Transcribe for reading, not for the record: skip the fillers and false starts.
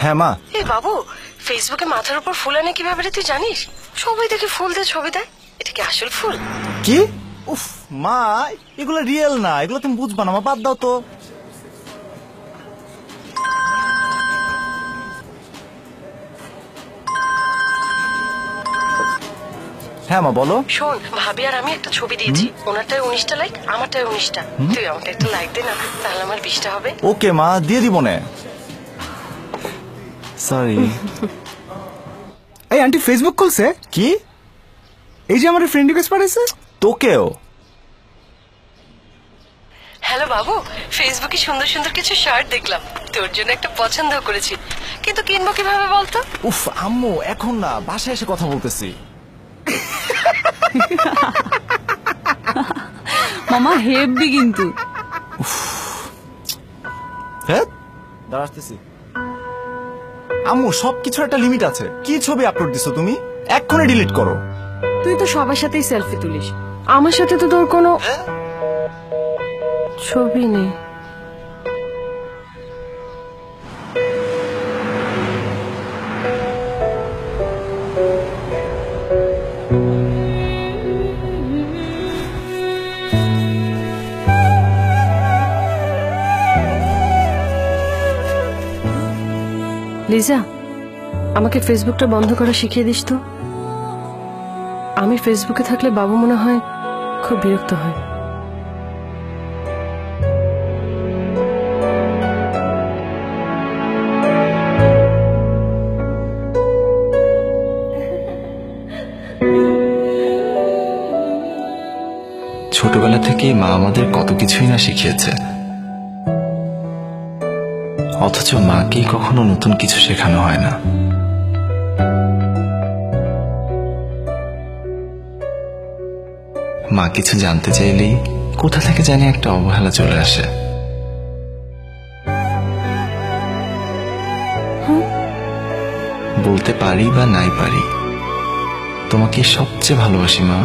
হ্যাঁ মা। এই বাবু, ফেসবুকে মাথার উপর ফুল আনে কিভাবে রে তুই জানিস? সবাই দেখে ফুল দিয়ে ছবি দেয়, এটা কি আসল ফুল? কি? উফ মা, এগুলো রিয়েল না, এগুলো তুমি বুঝবা না মা, বাদ দাও তো। হ্যাঁ মা বলো। শোন, ভাবি আর আমি একটা ছবি দিয়েছি, ওনারটায় 19টা লাইক, আমারটায় 19টা। তুই আমাকে একটা লাইক দে না, তাহলে আমার 20টা হবে। ওকে মা, দিয়ে দিব নে। সরি। এই আন্টি ফেসবুক খুলছে? কি? এই যে আমার ফ্রেন্ড রিকোয়েস্ট পাঠাইছে। তোকেও? হ্যালো বাবু, ফেসবুকে সুন্দর সুন্দর কিছু শার্ট দেখলাম, তোর জন্য একটা পছন্দ করেছি, কিন্তু কিনবো কিভাবে বলতো? উফ আম্মু, এখন না, বাসায় এসে কথা বলতেছি। মামা হেভি কিন্তু। হ্যাঁ দাঁড়াতেছি। আম্মু, সবকিছুর একটা লিমিট আছে। কি ছবি আপলোড দিছো তুমি? এক্ষুনি ডিলিট করো। তুই তো সবার সাথেই সেলফি তুলিস, আমার সাথে তো তোর কোনো ছবি নেই। লিজা, আমাকে ফেসবুকটা বন্ধ করা শিখিয়ে দিস তো। আমি ফেসবুকে থাকলে বাবু মনে হয় খুব বিরক্ত হয়। ছোটবেলা থেকে মা আমাদের কত কিছুই না শিখিয়েছে, অথচ মাকেই কখনো নতুন কিছু শেখানো হয় না। মা কিছু জানতে চাইলেই কোথা থেকে জানি একটা অবহেলা চলে আসে। বলতে পারি বা নাই পারি, তোমাকে সবচেয়ে ভালোবাসি মা।